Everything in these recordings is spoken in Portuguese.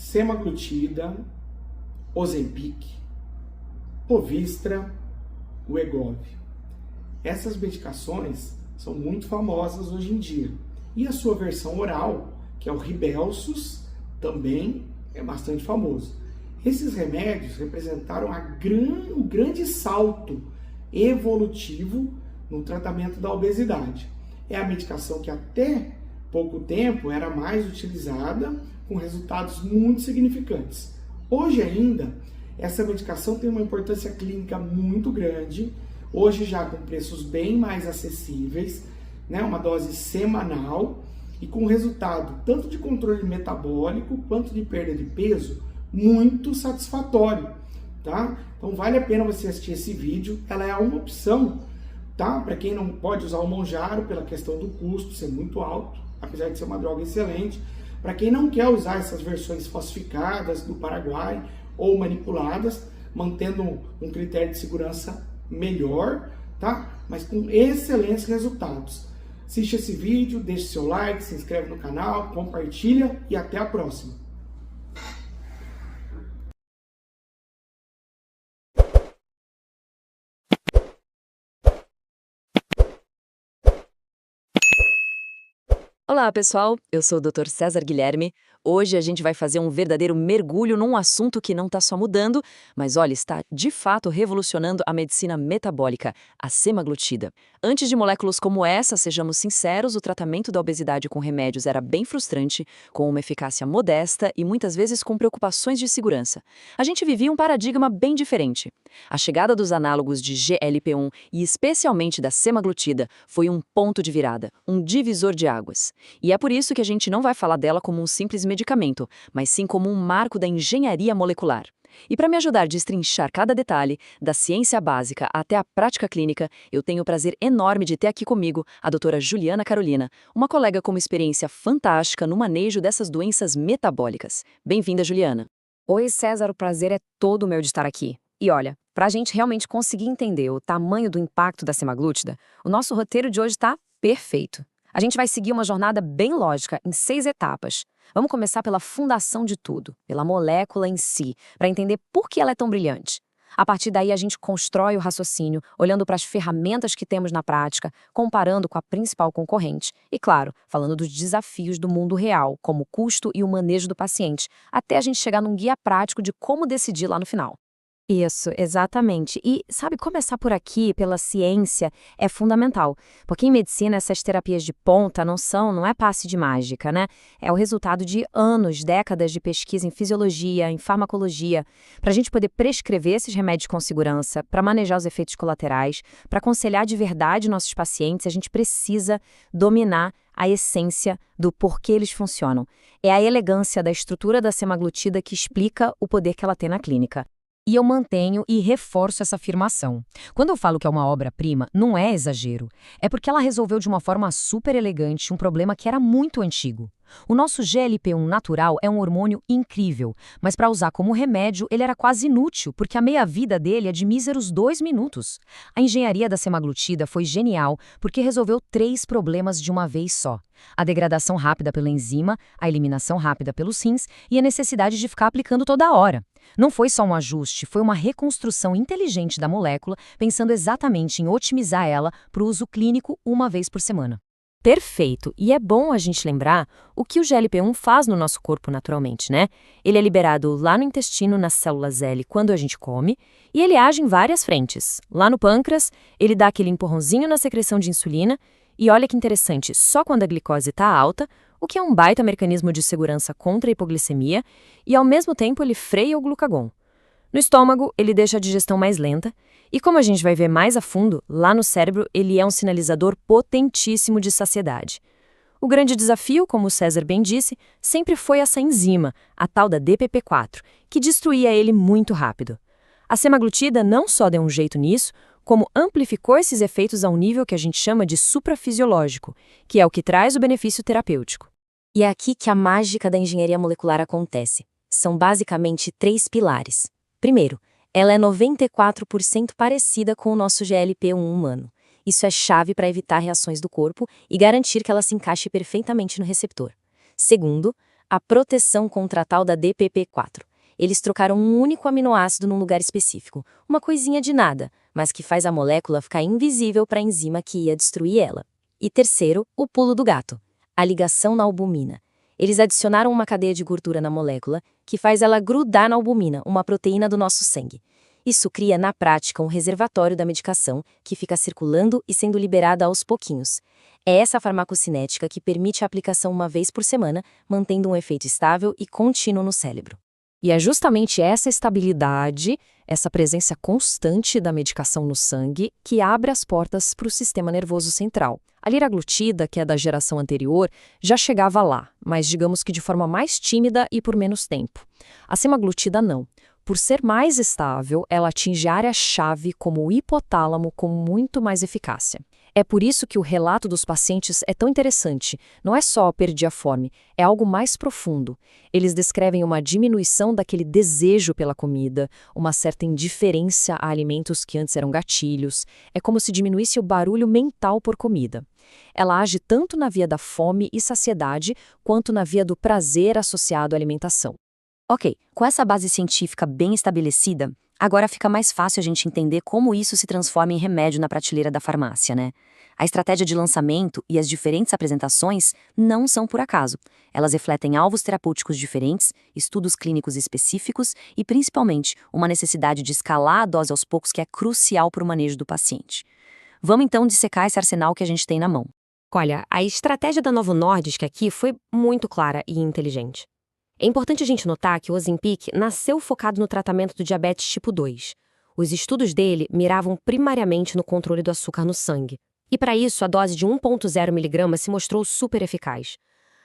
semaglutida, Ozempic, Povistra, Wegovy. Essas medicações são muito famosas hoje em dia. E a sua versão oral, que é o Rybelsus, também é bastante famoso. Esses remédios representaram o grande salto evolutivo no tratamento da obesidade. É a medicação que até pouco tempo era mais utilizada, com resultados muito significantes. Hoje ainda, essa medicação tem uma importância clínica muito grande, hoje já com preços bem mais acessíveis, né? Uma dose semanal e com resultado tanto de controle metabólico quanto de perda de peso muito satisfatório, tá? Então vale a pena você assistir esse vídeo, ela é uma opção, tá? Para quem não pode usar o Mounjaro pela questão do custo ser muito alto, apesar de ser uma droga excelente. Para quem não quer usar essas versões falsificadas do Paraguai ou manipuladas, mantendo um critério de segurança melhor, tá? Mas com excelentes resultados. Assiste esse vídeo, deixe seu like, se inscreve no canal, compartilha e até a próxima. Olá, pessoal! Eu sou o Dr. César Guilherme. Hoje a gente vai fazer um verdadeiro mergulho num assunto que não está só mudando, mas olha, está de fato revolucionando a medicina metabólica, a semaglutida. Antes de moléculas como essa, sejamos sinceros, o tratamento da obesidade com remédios era bem frustrante, com uma eficácia modesta e muitas vezes com preocupações de segurança. A gente vivia um paradigma bem diferente. A chegada dos análogos de GLP-1 e especialmente da semaglutida foi um ponto de virada, um divisor de águas. E é por isso que a gente não vai falar dela como um simples medicamento, mas sim como um marco da engenharia molecular. E para me ajudar a destrinchar cada detalhe, da ciência básica até a prática clínica, eu tenho o prazer enorme de ter aqui comigo a doutora Juliana Carolina, uma colega com uma experiência fantástica no manejo dessas doenças metabólicas. Bem-vinda, Juliana. Oi, César, o prazer é todo meu de estar aqui. E olha, para a gente realmente conseguir entender o tamanho do impacto da semaglutida, o nosso roteiro de hoje está perfeito. A gente vai seguir uma jornada bem lógica, em 6 etapas. Vamos começar pela fundação de tudo, pela molécula em si, para entender por que ela é tão brilhante. A partir daí, a gente constrói o raciocínio, olhando para as ferramentas que temos na prática, comparando com a principal concorrente. E, claro, falando dos desafios do mundo real, como o custo e o manejo do paciente, até a gente chegar num guia prático de como decidir lá no final. Isso, exatamente. E, sabe, começar por aqui, pela ciência, é fundamental. Porque em medicina, essas terapias de ponta não é passe de mágica, né? É o resultado de anos, décadas de pesquisa em fisiologia, em farmacologia, para a gente poder prescrever esses remédios com segurança, para manejar os efeitos colaterais, para aconselhar de verdade nossos pacientes, a gente precisa dominar a essência do porquê eles funcionam. É a elegância da estrutura da semaglutida que explica o poder que ela tem na clínica. E eu mantenho e reforço essa afirmação. Quando eu falo que é uma obra-prima, não é exagero. É porque ela resolveu de uma forma super elegante um problema que era muito antigo. O nosso GLP-1 natural é um hormônio incrível, mas para usar como remédio ele era quase inútil, porque a meia-vida dele é de míseros 2 minutos. A engenharia da semaglutida foi genial, porque resolveu 3 problemas de uma vez só. A degradação rápida pela enzima, a eliminação rápida pelos rins e a necessidade de ficar aplicando toda hora. Não foi só um ajuste, foi uma reconstrução inteligente da molécula, pensando exatamente em otimizar ela para o uso clínico uma vez por semana. Perfeito. E é bom a gente lembrar o que o GLP-1 faz no nosso corpo naturalmente, né? Ele é liberado lá no intestino, nas células L, quando a gente come, e ele age em várias frentes. Lá no pâncreas, ele dá aquele empurrãozinho na secreção de insulina, e olha que interessante, só quando a glicose está alta, o que é um baita mecanismo de segurança contra a hipoglicemia, e ao mesmo tempo ele freia o glucagon. No estômago, ele deixa a digestão mais lenta, e como a gente vai ver mais a fundo, lá no cérebro ele é um sinalizador potentíssimo de saciedade. O grande desafio, como o César bem disse, sempre foi essa enzima, a tal da DPP-4, que destruía ele muito rápido. A semaglutida não só deu um jeito nisso, como amplificou esses efeitos a um nível que a gente chama de suprafisiológico, que é o que traz o benefício terapêutico. E é aqui que a mágica da engenharia molecular acontece. São basicamente 3 pilares. Primeiro, ela é 94% parecida com o nosso GLP-1 humano. Isso é chave para evitar reações do corpo e garantir que ela se encaixe perfeitamente no receptor. Segundo, a proteção contra a tal da DPP-4. Eles trocaram um único aminoácido num lugar específico, uma coisinha de nada, mas que faz a molécula ficar invisível para a enzima que ia destruir ela. E terceiro, o pulo do gato, a ligação na albumina. Eles adicionaram uma cadeia de gordura na molécula que faz ela grudar na albumina, uma proteína do nosso sangue. Isso cria, na prática, um reservatório da medicação que fica circulando e sendo liberada aos pouquinhos. É essa farmacocinética que permite a aplicação uma vez por semana, mantendo um efeito estável e contínuo no cérebro. E é justamente essa estabilidade, essa presença constante da medicação no sangue, que abre as portas para o sistema nervoso central. A liraglutida, que é da geração anterior, já chegava lá, mas digamos que de forma mais tímida e por menos tempo. A semaglutida não. Por ser mais estável, ela atinge a área-chave como o hipotálamo com muito mais eficácia. É por isso que o relato dos pacientes é tão interessante. Não é só perder a fome, é algo mais profundo. Eles descrevem uma diminuição daquele desejo pela comida, uma certa indiferença a alimentos que antes eram gatilhos. É como se diminuísse o barulho mental por comida. Ela age tanto na via da fome e saciedade, quanto na via do prazer associado à alimentação. Ok, com essa base científica bem estabelecida, agora fica mais fácil a gente entender como isso se transforma em remédio na prateleira da farmácia, né? A estratégia de lançamento e as diferentes apresentações não são por acaso. Elas refletem alvos terapêuticos diferentes, estudos clínicos específicos e, principalmente, uma necessidade de escalar a dose aos poucos que é crucial para o manejo do paciente. Vamos então dissecar esse arsenal que a gente tem na mão. Olha, a estratégia da Novo Nordisk aqui foi muito clara e inteligente. É importante a gente notar que o Ozempic nasceu focado no tratamento do diabetes tipo 2. Os estudos dele miravam primariamente no controle do açúcar no sangue. E para isso, a dose de 1,0 mg se mostrou super eficaz.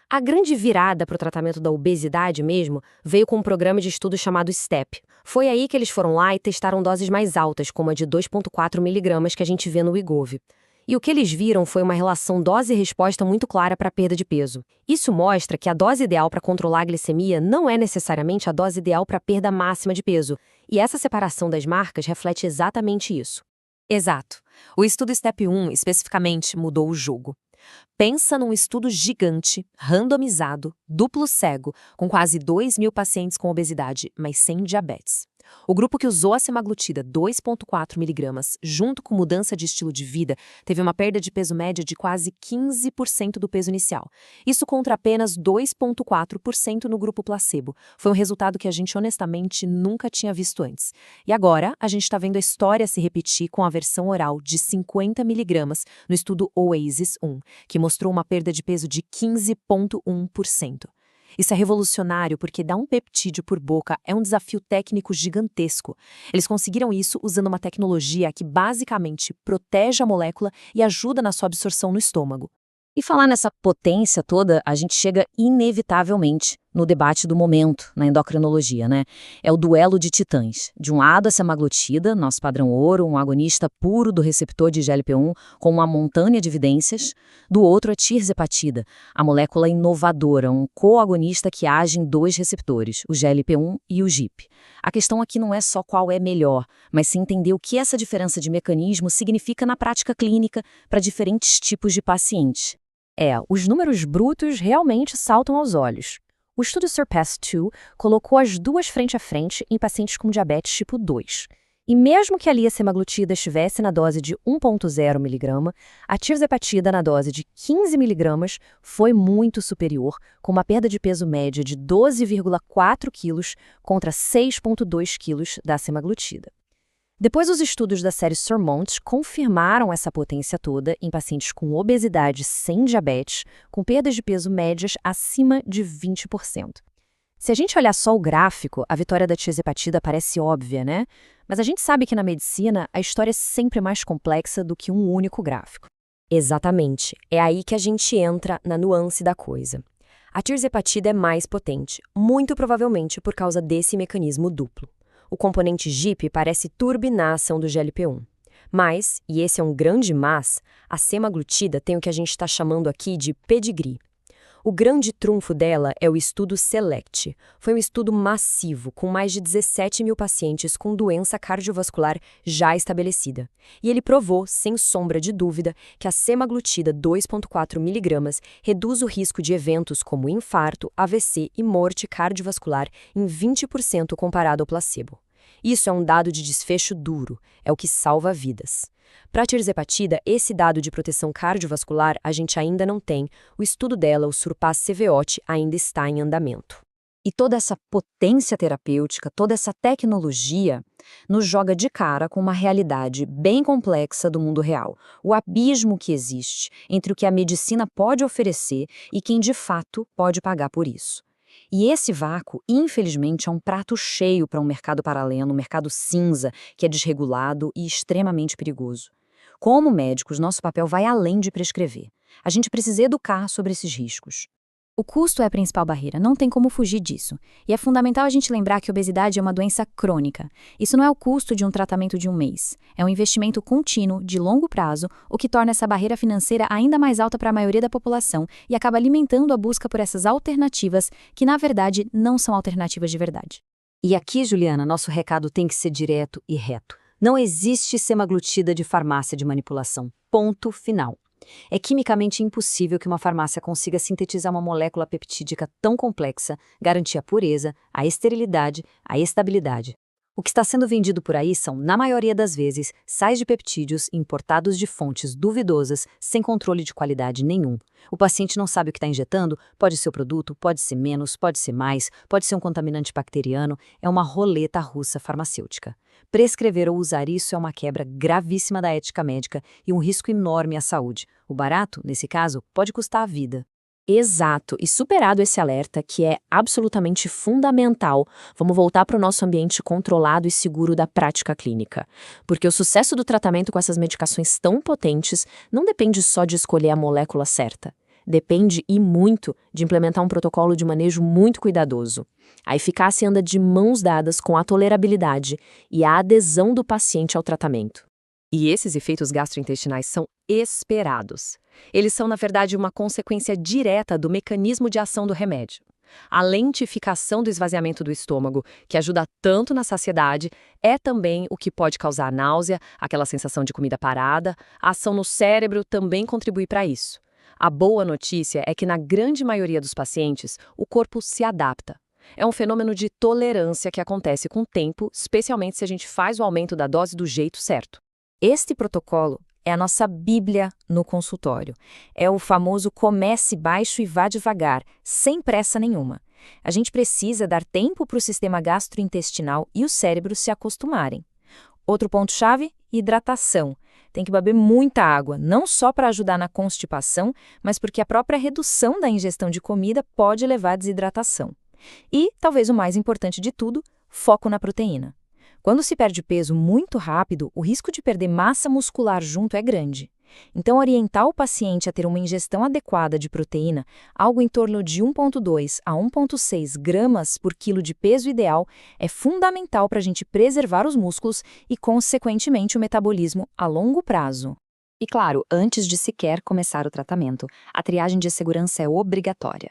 A grande virada para o tratamento da obesidade mesmo veio com um programa de estudo chamado STEP. Foi aí que eles foram lá e testaram doses mais altas, como a de 2,4 mg que a gente vê no Wegovy. E o que eles viram foi uma relação dose-resposta muito clara para a perda de peso. Isso mostra que a dose ideal para controlar a glicemia não é necessariamente a dose ideal para a perda máxima de peso. E essa separação das marcas reflete exatamente isso. Exato. O estudo STEP 1 especificamente mudou o jogo. Pensa num estudo gigante, randomizado, duplo cego, com quase 2.000 pacientes com obesidade, mas sem diabetes. O grupo que usou a semaglutida 2,4 mg junto com mudança de estilo de vida teve uma perda de peso média de quase 15% do peso inicial. Isso contra apenas 2,4% no grupo placebo. Foi um resultado que a gente honestamente nunca tinha visto antes. E agora a gente está vendo a história se repetir com a versão oral de 50 mg no estudo OASIS 1, que mostrou uma perda de peso de 15,1%. Isso é revolucionário porque dar um peptídeo por boca é um desafio técnico gigantesco. Eles conseguiram isso usando uma tecnologia que basicamente protege a molécula e ajuda na sua absorção no estômago. E falar nessa potência toda, a gente chega inevitavelmente no debate do momento na endocrinologia, né? É o duelo de titãs. De um lado, a semaglutida, nosso padrão ouro, um agonista puro do receptor de GLP-1 com uma montanha de evidências. Do outro, a tirzepatida, a molécula inovadora, um coagonista que age em 2 receptores, o GLP-1 e o GIP. A questão aqui não é só qual é melhor, mas sim entender o que essa diferença de mecanismo significa na prática clínica para diferentes tipos de pacientes. Os números brutos realmente saltam aos olhos. O estudo SURPASS-2 colocou as duas frente a frente em pacientes com diabetes tipo 2. E mesmo que ali a semaglutida estivesse na dose de 1,0 mg, a tirzepatida na dose de 15 mg foi muito superior, com uma perda de peso média de 12,4 kg contra 6,2 kg da semaglutida. Depois, os estudos da série SURMOUNT confirmaram essa potência toda em pacientes com obesidade sem diabetes, com perdas de peso médias acima de 20%. Se a gente olhar só o gráfico, a vitória da tirzepatida parece óbvia, né? Mas a gente sabe que na medicina a história é sempre mais complexa do que um único gráfico. Exatamente. É aí que a gente entra na nuance da coisa. A tirzepatida é mais potente, muito provavelmente por causa desse mecanismo duplo. O componente GIP parece turbinar a ação do GLP-1. Mas, e esse é um grande mas, a semaglutida tem o que a gente está chamando aqui de pedigree. O grande trunfo dela é o estudo SELECT. Foi um estudo massivo, com mais de 17 mil pacientes com doença cardiovascular já estabelecida. E ele provou, sem sombra de dúvida, que a semaglutida 2,4 mg reduz o risco de eventos como infarto, AVC e morte cardiovascular em 20% comparado ao placebo. Isso é um dado de desfecho duro, é o que salva vidas. Para a tirzepatida, esse dado de proteção cardiovascular a gente ainda não tem. O estudo dela, o SURPASS-CVOT, ainda está em andamento. E toda essa potência terapêutica, toda essa tecnologia, nos joga de cara com uma realidade bem complexa do mundo real. O abismo que existe entre o que a medicina pode oferecer e quem de fato pode pagar por isso. E esse vácuo, infelizmente, é um prato cheio para um mercado paralelo, um mercado cinza, que é desregulado e extremamente perigoso. Como médicos, nosso papel vai além de prescrever. A gente precisa educar sobre esses riscos. O custo é a principal barreira, não tem como fugir disso. E é fundamental a gente lembrar que a obesidade é uma doença crônica. Isso não é o custo de um tratamento de um mês. É um investimento contínuo, de longo prazo, o que torna essa barreira financeira ainda mais alta para a maioria da população e acaba alimentando a busca por essas alternativas que, na verdade, não são alternativas de verdade. E aqui, Juliana, nosso recado tem que ser direto e reto. Não existe semaglutida de farmácia de manipulação. Ponto final. É quimicamente impossível que uma farmácia consiga sintetizar uma molécula peptídica tão complexa, garantir a pureza, a esterilidade, a estabilidade. O que está sendo vendido por aí são, na maioria das vezes, sais de peptídeos importados de fontes duvidosas, sem controle de qualidade nenhum. O paciente não sabe o que está injetando, pode ser o produto, pode ser menos, pode ser mais, pode ser um contaminante bacteriano, é uma roleta russa farmacêutica. Prescrever ou usar isso é uma quebra gravíssima da ética médica e um risco enorme à saúde. O barato, nesse caso, pode custar a vida. Exato, e superado esse alerta, que é absolutamente fundamental, vamos voltar para o nosso ambiente controlado e seguro da prática clínica. Porque o sucesso do tratamento com essas medicações tão potentes não depende só de escolher a molécula certa. Depende, e muito, de implementar um protocolo de manejo muito cuidadoso. A eficácia anda de mãos dadas com a tolerabilidade e a adesão do paciente ao tratamento. E esses efeitos gastrointestinais são esperados. Eles são, na verdade, uma consequência direta do mecanismo de ação do remédio. A lentificação do esvaziamento do estômago, que ajuda tanto na saciedade, é também o que pode causar náusea, aquela sensação de comida parada. A ação no cérebro também contribui para isso. A boa notícia é que, na grande maioria dos pacientes, o corpo se adapta. É um fenômeno de tolerância que acontece com o tempo, especialmente se a gente faz o aumento da dose do jeito certo. Este protocolo é a nossa bíblia no consultório. É o famoso comece baixo e vá devagar, sem pressa nenhuma. A gente precisa dar tempo para o sistema gastrointestinal e o cérebro se acostumarem. Outro ponto-chave, hidratação. Tem que beber muita água, não só para ajudar na constipação, mas porque a própria redução da ingestão de comida pode levar à desidratação. E, talvez o mais importante de tudo, foco na proteína. Quando se perde peso muito rápido, o risco de perder massa muscular junto é grande. Então, orientar o paciente a ter uma ingestão adequada de proteína, algo em torno de 1,2 a 1,6 gramas por quilo de peso ideal, é fundamental para a gente preservar os músculos e, consequentemente, o metabolismo a longo prazo. E claro, antes de sequer começar o tratamento, a triagem de segurança é obrigatória.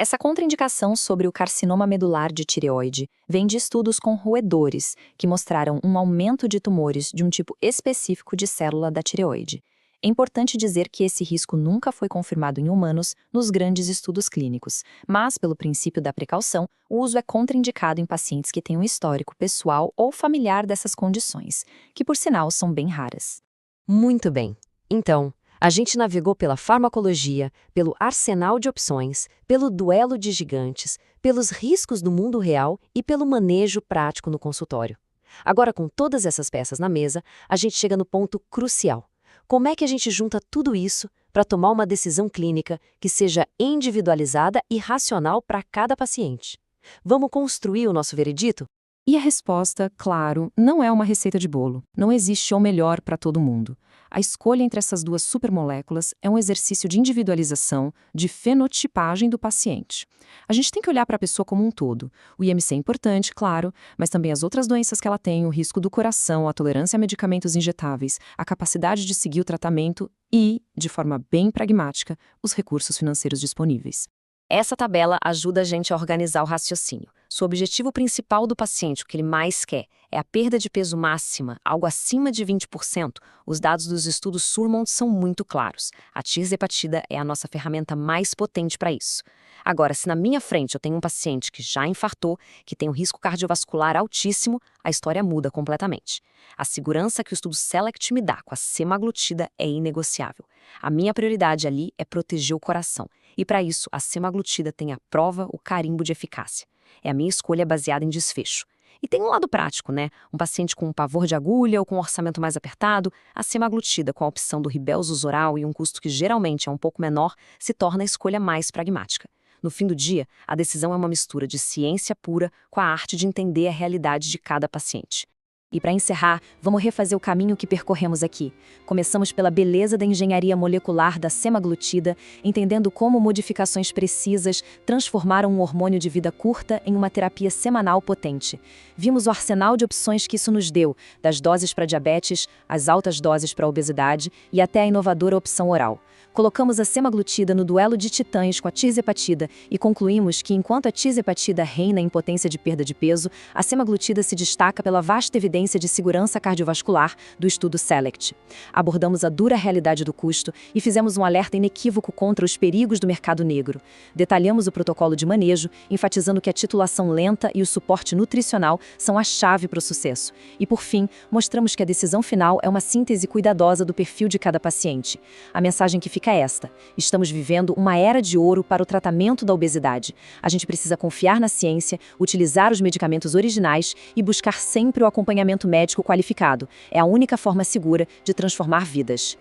Essa contraindicação sobre o carcinoma medular de tireoide vem de estudos com roedores, que mostraram um aumento de tumores de um tipo específico de célula da tireoide. É importante dizer que esse risco nunca foi confirmado em humanos nos grandes estudos clínicos, mas, pelo princípio da precaução, o uso é contraindicado em pacientes que têm um histórico pessoal ou familiar dessas condições, que, por sinal, são bem raras. Muito bem. Então, a gente navegou pela farmacologia, pelo arsenal de opções, pelo duelo de gigantes, pelos riscos do mundo real e pelo manejo prático no consultório. Agora, com todas essas peças na mesa, a gente chega no ponto crucial. Como é que a gente junta tudo isso para tomar uma decisão clínica que seja individualizada e racional para cada paciente? Vamos construir o nosso veredito? E a resposta, claro, não é uma receita de bolo. Não existe o melhor para todo mundo. A escolha entre essas duas supermoléculas é um exercício de individualização, de fenotipagem do paciente. A gente tem que olhar para a pessoa como um todo. O IMC é importante, claro, mas também as outras doenças que ela tem, o risco do coração, a tolerância a medicamentos injetáveis, a capacidade de seguir o tratamento e, de forma bem pragmática, os recursos financeiros disponíveis. Essa tabela ajuda a gente a organizar o raciocínio. Se o objetivo principal do paciente, o que ele mais quer, é a perda de peso máxima, algo acima de 20%, os dados dos estudos Surmont são muito claros. A tirzepatida é a nossa ferramenta mais potente para isso. Agora, se na minha frente eu tenho um paciente que já infartou, que tem um risco cardiovascular altíssimo, a história muda completamente. A segurança que o estudo SELECT me dá com a semaglutida é inegociável. A minha prioridade ali é proteger o coração. E para isso, a semaglutida tem a prova, o carimbo de eficácia. É a minha escolha baseada em desfecho. E tem um lado prático, né? Um paciente com um pavor de agulha ou com um orçamento mais apertado, a semaglutida com a opção do Rybelsus oral e um custo que geralmente é um pouco menor, se torna a escolha mais pragmática. No fim do dia, a decisão é uma mistura de ciência pura com a arte de entender a realidade de cada paciente. E para encerrar, vamos refazer o caminho que percorremos aqui. Começamos pela beleza da engenharia molecular da semaglutida, entendendo como modificações precisas transformaram um hormônio de vida curta em uma terapia semanal potente. Vimos o arsenal de opções que isso nos deu, das doses para diabetes, às altas doses para obesidade e até a inovadora opção oral. Colocamos a semaglutida no duelo de titãs com a tirzepatida e concluímos que, enquanto a tirzepatida reina em potência de perda de peso, a semaglutida se destaca pela vasta evidência de segurança cardiovascular do estudo SELECT. Abordamos a dura realidade do custo e fizemos um alerta inequívoco contra os perigos do mercado negro. Detalhamos o protocolo de manejo, enfatizando que a titulação lenta e o suporte nutricional são a chave para o sucesso. E, por fim, mostramos que a decisão final é uma síntese cuidadosa do perfil de cada paciente. A mensagem que fica é esta: estamos vivendo uma era de ouro para o tratamento da obesidade. A gente precisa confiar na ciência, utilizar os medicamentos originais e buscar sempre o acompanhamento médico qualificado. É a única forma segura de transformar vidas.